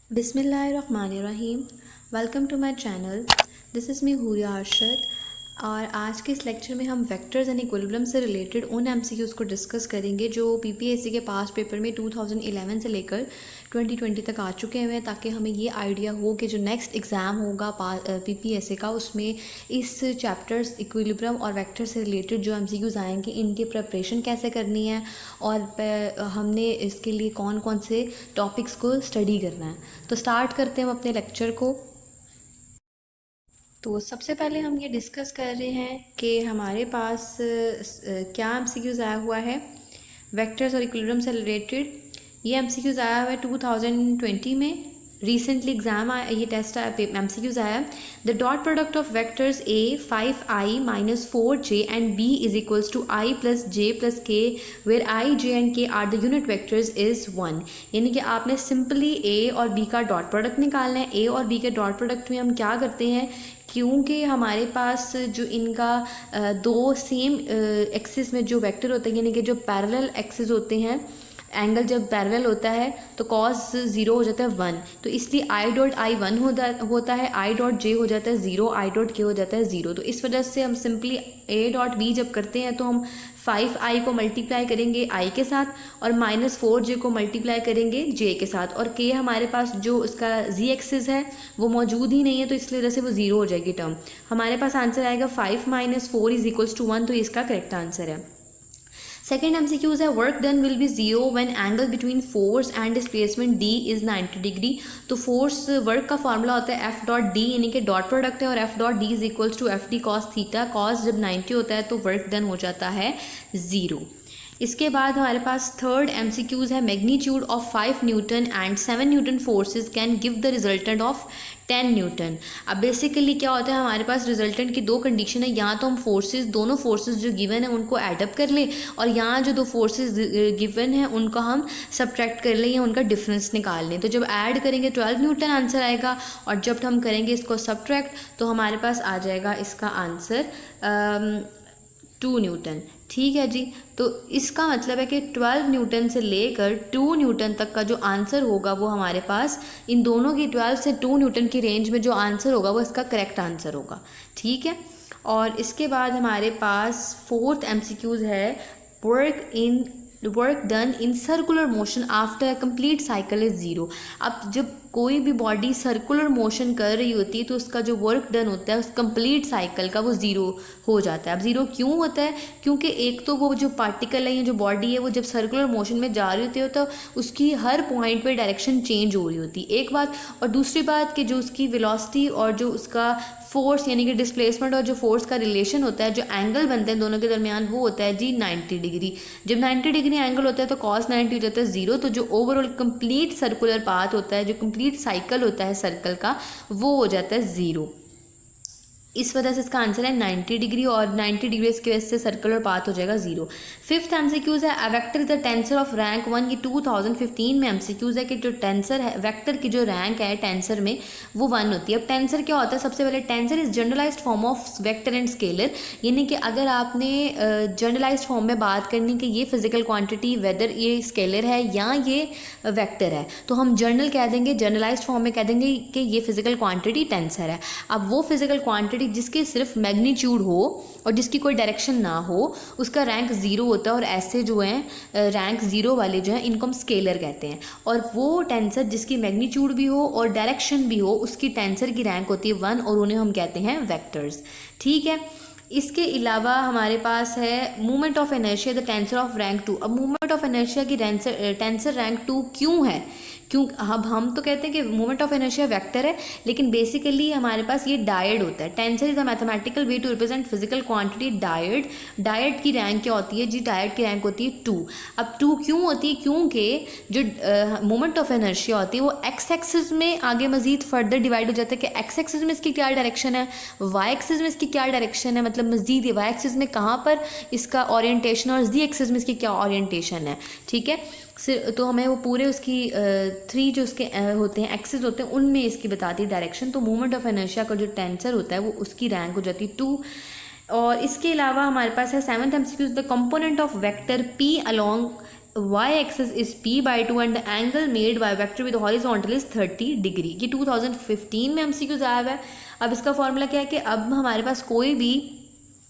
बिस्मिल्लाहिर्रहमानिर्रहीम। Welcome to my channel. This is me Huria Arshad. और आज के इस लेक्चर में हम वेक्टर्स एंड इक्विलिब्रियम से रिलेटेड उन एमसीक्यूज़ को डिस्कस करेंगे जो पीपीएससी के पास पेपर में 2011 से लेकर 2020 तक आ चुके हुए हैं, ताकि हमें ये आइडिया हो कि जो नेक्स्ट एग्ज़ाम होगा पीपीएससी का उसमें इस चैप्टर्स इक्विलिब्रियम और वेक्टर से रिलेटेड जो एमसीक्यूज़ आएंगे इनकी प्रिपरेशन कैसे करनी है और हमने इसके लिए कौन कौन से टॉपिक्स को स्टडी करना है। तो स्टार्ट करते हैं हम अपने लेक्चर को। तो सबसे पहले हम ये डिस्कस कर रहे हैं कि हमारे पास क्या एमसीक्यूज़ आया हुआ है वेक्टर्स और इक्विलिब्रियम से रिलेटेड। ये एमसीक्यूज़ आया हुआ है 2020 में, रिसेंटली एग्जाम आया, ये टेस्ट आया, एमसीक्यूज़ आया। The dot product of vectors a 5i - 4j and b is equals to i + j + k where i, j and k are the unit vectors is 1। यानी कि आपने सिंपली a और b का dot product निकालना है। a और b के dot product में हम क्या करते हैं, क्योंकि हमारे पास जो इनका दो सेम एक्सिस में जो वेक्टर होते हैं, यानी कि जो पैरेलल एक्सिस होते हैं, एंगल जब पैरेलल होता है तो कॉस 0 हो जाता है 1, तो इसलिए आई डॉट आई 1 होता है, आई डॉट जे हो जाता है 0, आई डॉट के हो जाता है 0। तो इस वजह से हम सिंपली ए डॉट बी जब करते हैं तो हम 5i को मल्टीप्लाई करेंगे i के साथ और -4j को मल्टीप्लाई करेंगे j के साथ, और k हमारे पास जो इसका z एक्सिस है वो मौजूद ही नहीं है, तो इसलिए वजह से वो 0 हो जाएगी टर्म। हमारे पास आंसर आएगा 5 - 4 इज इक्वल्स टू 1, तो इसका करेक्ट आंसर है। सेकेंड एमसीक्यूज है work done will be 0 when angle between force and displacement d is 90 degree. तो फोर्स वर्क का फार्मूला होता है एफ डॉट डी, यानी कि डॉट प्रोडक्ट है, और F dot D is equals to F D cos theta. Cos जब 90 होता है तो वर्क डन हो जाता है 0। इसके बाद हमारे पास थर्ड एमसीक्यूज है magnitude of 5 Newton and 7 Newton forces can give the resultant of 10 Newton. अब बेसिकली क्या होता है, हमारे पास रिजल्टेंट की दो कंडीशन है, यहाँ तो हम फोर्सेस, दोनों फोर्सेस जो गिवन है उनको एडअप कर लें, और यहाँ जो दो फोर्सेस गिवन है उनको हम सब्ट्रैक्ट कर लें या उनका डिफरेंस निकाल लें। तो जब ऐड करेंगे 12 न्यूटन आंसर आएगा, और जब हम करेंगे इसको सब्ट्रैक्ट तो हमारे पास आ जाएगा इसका आंसर 2 न्यूटन। ठीक है जी। तो इसका मतलब है कि 12 न्यूटन से लेकर 2 न्यूटन तक का जो आंसर होगा वो हमारे पास इन दोनों की 12 से 2 न्यूटन की रेंज में जो आंसर होगा वो इसका करेक्ट आंसर होगा। ठीक है। और इसके बाद हमारे पास फोर्थ एमसीक्यूज है work done in circular motion after a complete cycle is 0। अब जब कोई भी बॉडी सर्कुलर मोशन कर रही होती है तो उसका जो वर्क डन होता है उस कंप्लीट साइकिल का वो 0 हो जाता है। अब 0 क्यों होता है, क्योंकि एक तो वो जो पार्टिकल है या जो बॉडी है वो जब सर्कुलर मोशन में जा रही होती है तो उसकी हर पॉइंट पे डायरेक्शन चेंज हो रही होती है, एक बात। और दूसरी बात कि जो उसकी वेलोसिटी और जो उसका फोर्स यानी कि डिस्प्लेसमेंट और जो फोर्स का रिलेशन होता है, जो एंगल बनते हैं दोनों के दरमियान, वो होता है जी 90 डिग्री। जब 90 डिग्री एंगल होता है तो cos 90 हो जाता है 0। तो जो ओवरऑल कंप्लीट सर्कुलर पाथ होता है, जो कंप्लीट साइकिल होता है सर्कल का, वो हो जाता है 0। इस वजह से इसका आंसर है 90 डिग्री, और 90 डिग्री इसकी वजह से सर्कुलर पाथ हो जाएगा 0। फिफ्थ एमसीक्यूज है a vector is the tensor of rank 1। ये 2015 में एमसीक्यूज है कि जो टेंसर है, वेक्टर की जो रैंक है टेंसर में वो 1 होती है। अब टेंसर क्या होता है, सबसे पहले tensor is generalized form of vector and scalar. यानी कि अगर आपने जनरलाइज्ड फॉर्म में बात करनी कि ये फिजिकल क्वांटिटी वेदर ये स्केलर है या ये वेक्टर है, तो हम जर्नल कह देंगे, जनरलाइज्ड फॉर्म में कह देंगे कि ये फिजिकल क्वांटिटी टेंसर है। अब वो फिजिकल क्वांटिटी जिसके सिर्फ मैग्नीट्यूड हो और जिसकी कोई डायरेक्शन ना हो उसका रैंक 0 होता है, और ऐसे जो हैं रैंक 0 वाले जो हैं इनको हम स्केलर कहते हैं। और वो टेंसर जिसकी मैग्नीट्यूड भी हो और डायरेक्शन भी हो उसकी टेंसर की रैंक होती है 1, और उन्हें हम कहते हैं वेक्टर्स। ठीक है। इसके अलावा हमारे पास है movement of inertia the tensor of rank 2। अब मूवमेंट ऑफ इनर्शिया की टेंसर रैंक 2 क्यों है, क्यों अब हम तो कहते हैं कि मूवमेंट ऑफ इनर्शिया वेक्टर है, लेकिन बेसिकली हमारे पास ये डायड होता है। Tensor is a mathematical way to represent physical quantity dyad. Dyad की रैंक क्या होती है जी, डायड की रैंक होती है 2। अब 2 क्यों होती है, क्योंकि जो मूवमेंट ऑफ इनर्शिया होती है वो एक्स एक्सिस में आगे मजीद फर्दर डिवाइड हो जाता है कि एक्स एक्सिस में इसकी क्या डायरेक्शन है, वाई एक्सिस में इसकी क्या डायरेक्शन है, मतलब मजीद वाई एक्सिस में कहाँ पर इसका ओरिएंटेशन और जी एक्सिस में इसकी क्या ओरिएंटेशन है। ठीक है। तो हमें वो पूरे उसकी 3 जो उसके होते हैं एक्सिस होते हैं उनमें इसकी बताती है डायरेक्शन। तो मूवमेंट ऑफ इनर्शिया का जो टेंसर होता है वो उसकी रैंक हो जाती है 2। और इसके अलावा हमारे पास है 7th MCQ the component of vector p along y axis is p/2 and the angle made by vector with horizontal is 30 degree. ये 2015 में MCQ आया हुआ है। अब इसका फॉर्मूला क्या है कि अब हमारे पास कोई भी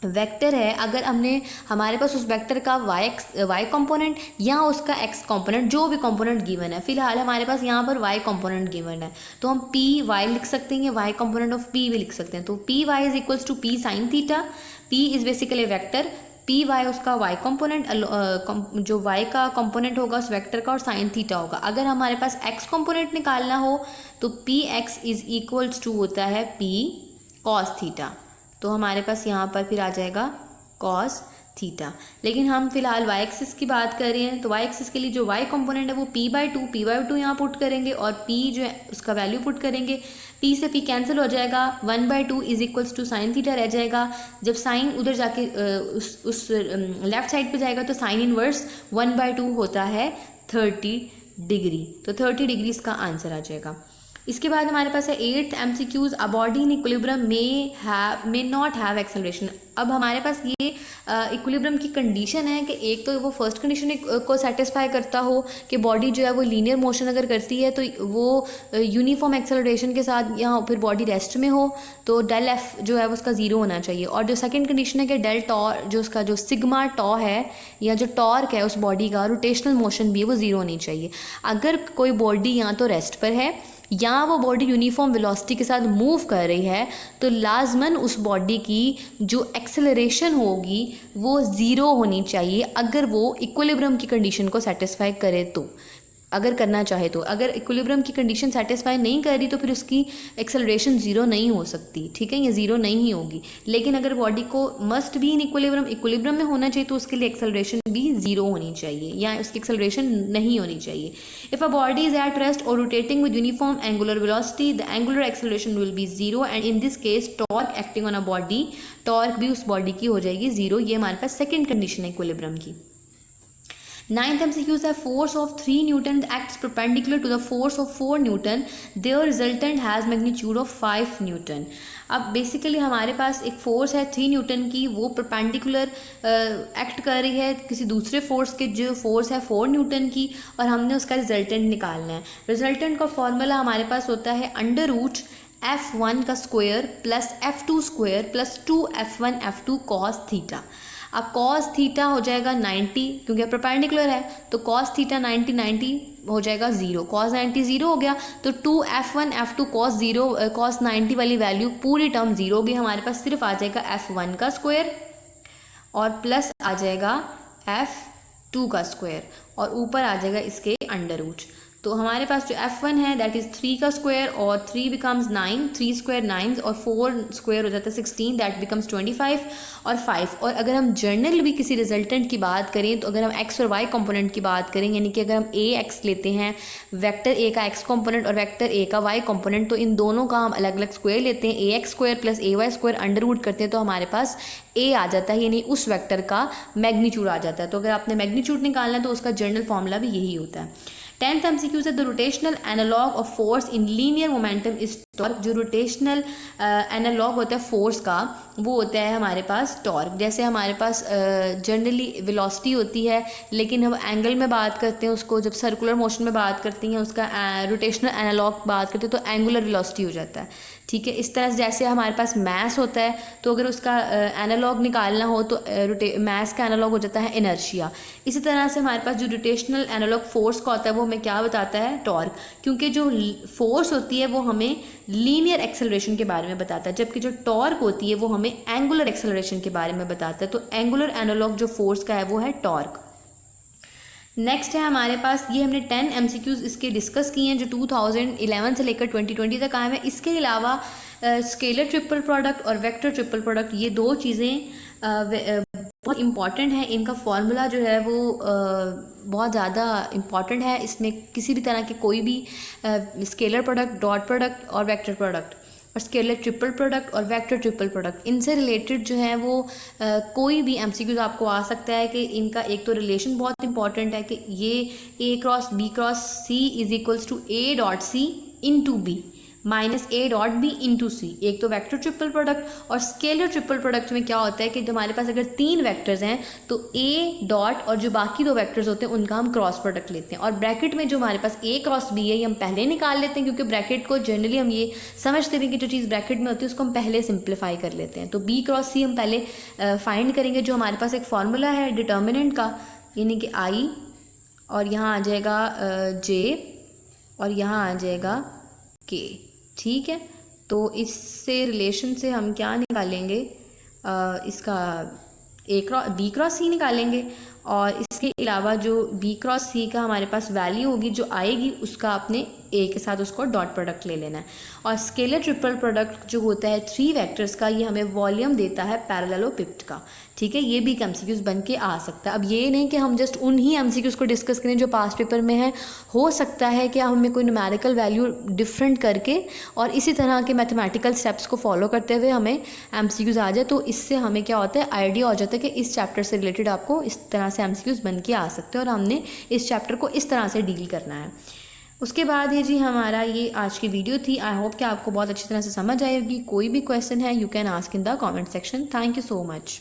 वेक्टर है, अगर हमने हमारे पास उस वेक्टर का वाई कंपोनेंट या उसका एक्स कंपोनेंट, जो भी कंपोनेंट गिवन है, फिलहाल हमारे पास यहाँ पर वाई कंपोनेंट गिवन है, तो हम पी वाई लिख सकते हैं, वाई कंपोनेंट ऑफ पी भी लिख सकते हैं। तो P Y is equals to P sine theta. P is basically vector, P Y उसका वाई कंपोनेंट, जो वाई का कंपोनेंट होगा उस वेक्टर का, और साइन थीटा होगा। अगर हमारे पास एक्स कंपोनेंट निकालना हो तो P X is equals to होता है पी कॉस थीटा। तो हमारे पास यहाँ पर फिर आ जाएगा कॉस थीटा। लेकिन हम फिलहाल वाई एक्सिस की बात कर रहे हैं, तो वाई एक्सिस के लिए जो वाई कंपोनेंट है वो p/2 यहाँ पुट करेंगे और p जो है उसका वैल्यू पुट करेंगे। p से p कैंसिल हो जाएगा, 1/2 is equals to sine theta रह जाएगा। जब साइन उधर जाके उस लेफ्ट साइड पे जाएगा तो साइन इनवर्स 1/2 होता है 30 डिग्री। तो 30 डिग्री इसका आंसर आ जाएगा। इसके बाद हमारे पास है 8th MCQs, a body in equilibrium may not have acceleration. अब हमारे पास ये इक्विलिब्रियम की कंडीशन है कि एक तो वो फर्स्ट कंडीशन को सेटिस्फाई करता हो कि बॉडी जो है वो लीनियर मोशन अगर करती है तो वो यूनिफॉर्म एक्सेलरेशन के साथ, या फिर बॉडी रेस्ट में हो तो डेल एफ जो है वो उसका 0 होना चाहिए। और जो सेकंड कंडीशन है कि डेल टॉर, जो उसका जो सिग्मा टॉ है या जो टॉर्क है उस बॉडी का, रोटेशनल मोशन भी वो 0 होनी चाहिए। अगर कोई बॉडी या तो रेस्ट पर है या वो बॉडी यूनिफॉर्म वेलोसिटी के साथ मूव कर रही है तो लाजमन उस बॉडी की जो एक्सेलरेशन होगी वो 0 होनी चाहिए, अगर वो इक्विलिब्रियम की कंडीशन को सेटिस्फाई करे तो, अगर करना चाहे तो। अगर इक्विलिब्रियम की कंडीशन सेटिस्फाई नहीं कर रही तो फिर उसकी एक्सेलरेशन 0 नहीं हो सकती, ठीक है, ये 0 नहीं ही होगी। लेकिन अगर बॉडी को मस्ट भी इन इक्विलिब्रियम में होना चाहिए तो उसके लिए एक्सेलरेशन भी 0 होनी चाहिए या उसकी एक्सेलरेशन नहीं होनी चाहिए। If a body is at rest और rotating with uniform angular velocity the angular acceleration will be 0 and in this case torque acting on a body, torque भी उस बॉडी की हो जाएगी 0। ये हमारे पास सेकेंड कंडीशन है इक्विलिब्रियम की। 9th MCQs है force of 3 Newton acts perpendicular to the force of 4 Newton. Their resultant has magnitude of 5 Newton. अब बेसिकली हमारे पास एक फोर्स है 3 न्यूटन की, वो परपेंडिकुलर एक्ट कर रही है किसी दूसरे फोर्स के, जो फोर्स है 4 न्यूटन की, और हमने उसका रिजल्टेंट निकालना है। रिजल्टेंट का फॉर्मूला हमारे पास होता है √F1 का square plus F2 square plus 2F1 F2 cos theta. अब कॉस थीटा हो जाएगा 90, क्योंकि परपेंडिकुलर है तो कॉस थीटा 90 हो जाएगा 0, कॉस 90 0 हो गया तो 2F1 F2 कॉस 90 वाली वैल्यू पूरी टर्म 0 होगी। हमारे पास सिर्फ आ जाएगा F1 का स्क्वायर और प्लस आ जाएगा F2 का स्क्वायर और ऊपर आ जाएगा इसके अंडर रूट। तो हमारे पास जो F1 है दैट इज़ 3 का स्क्वायर और 3 बिकम्स 9, 3 स्क्वायर 9 और 4 स्क्वायर हो जाता है 16, दैट बिकम्स 25 और 5। और अगर हम जर्नल भी किसी रिजल्टेंट की बात करें तो अगर हम x और y कंपोनेंट की बात करें, यानी कि अगर हम ax लेते हैं, वेक्टर a का x कंपोनेंट और वेक्टर a का y कंपोनेंट, तो इन दोनों का हम अलग अलग स्क्वायर लेते हैं, ax square plus ay square under root करते हैं तो हमारे पास a आ जाता है, यानी उस वेक्टर का मैग्नीट्यूड आ जाता है। तो अगर आपने मैग्नीट्यूड निकालना है तो उसका जर्नल फॉर्मूला भी यही होता है। 10th MCQ से the rotational analog of force in linear momentum is torque. जो रोटेशनल एनालॉग होता है फोर्स का वो होता है हमारे पास टॉर्क। जैसे हमारे पास जनरली वेलोसिटी होती है, लेकिन हम एंगल में बात करते हैं उसको, जब सर्कुलर मोशन में बात करती हैं उसका रोटेशनल एनालॉग बात करते हैं तो एंगुलर वेलोसिटी हो जाता है, ठीक है। इस तरह से जैसे हमारे पास मैस होता है तो अगर उसका एनालॉग निकालना हो तो मैस का एनालॉग हो जाता है इनर्शिया। इसी तरह से हमारे पास जो रोटेशनल एनालॉग फोर्स का होता है वो हमें क्या बताता है, टॉर्क, क्योंकि जो फोर्स होती है वो हमें लीनियर एक्सेलरेशन के बारे में बताता है, जबकि जो टॉर्क होती है वो हमें एंगुलर एक्सेलरेशन के बारे में बताता है। तो एंगुलर एनालॉग जो फोर्स का है वो है टॉर्क। नेक्स्ट है हमारे पास, ये हमने 10 MCQs इसके डिस्कस किए हैं जो 2011 से लेकर 2020 तक आए हैं। इसके अलावा स्केलर ट्रिपल प्रोडक्ट और वेक्टर ट्रिपल प्रोडक्ट, ये दो चीज़ें बहुत इम्पॉर्टेंट है। इनका फॉर्मूला जो है वो बहुत ज़्यादा इम्पॉर्टेंट है। इसमें किसी भी तरह के कोई भी स्केलर प्रोडक्ट, डॉट प्रोडक्ट और वेक्टर प्रोडक्ट और स्केलर ट्रिपल प्रोडक्ट और वेक्टर ट्रिपल प्रोडक्ट, इनसे रिलेटेड जो है वो कोई भी MCQs आपको आ सकता है कि इनका एक तो रिलेशन बहुत इंपॉर्टेंट है कि ये A cross B cross C is equals to A dot C into B, minus A dot B into C. एक तो वेक्टर ट्रिपल प्रोडक्ट, और स्केलर ट्रिपल प्रोडक्ट में क्या होता है कि हमारे पास अगर 3 वेक्टर्स हैं तो ए डॉट और जो बाकी 2 वेक्टर्स होते हैं उनका हम क्रॉस प्रोडक्ट लेते हैं। और ब्रैकेट में जो हमारे पास ए क्रॉस बी है ये हम पहले निकाल लेते हैं, क्योंकि ब्रैकेट को जनरली हम ये समझते हैं कि जो चीज़ ब्रैकेट में होती है उसको हम पहले सिंप्लीफाई कर लेते हैं। तो बी क्रॉस सी हम पहले फाइंड करेंगे, जो हमारे पास एक फार्मूला है डिटर्मिनेंट का, यानी कि आई, और यहाँ आ जाएगा जे, और यहाँ आ जाएगा के। ठीक है, तो इससे रिलेशन से हम क्या निकालेंगे, इसका बी क्रॉस सी निकालेंगे, और इसके अलावा जो बी क्रॉस सी का हमारे पास वैल्यू होगी जो आएगी उसका अपने ए के साथ उसको डॉट प्रोडक्ट ले लेना है। और स्केलर ट्रिपल प्रोडक्ट जो होता है 3 वेक्टर्स का, ये हमें वॉल्यूम देता है पैरेललोपिप्ड का। ठीक है, ये भी एक एमसीक्यूज बन के आ सकता है। अब ये नहीं कि हम जस्ट उन्हीं एमसीक्यूज को डिस्कस करें जो पास्ट पेपर में है, हो सकता है कि हमें कोई न्यूमेरिकल वैल्यू डिफरेंट करके और इसी तरह के मैथमेटिकल स्टेप्स को फॉलो करते हुए हमें एमसीक्यूज आ जाए, तो इससे हमें क्या होता है, आइडिया हो जाता है कि इस चैप्टर से रिलेटेड आपको इस तरह से एमसीक्यूज बन के आ सकते हैं और हमने इस चैप्टर को इस तरह से डील करना है। उसके बाद ये जी हमारा ये आज की वीडियो थी। आई होप कि आपको बहुत अच्छी तरह से समझ आएगी। कोई भी क्वेश्चन है you can ask in the comment section. Thank you so much.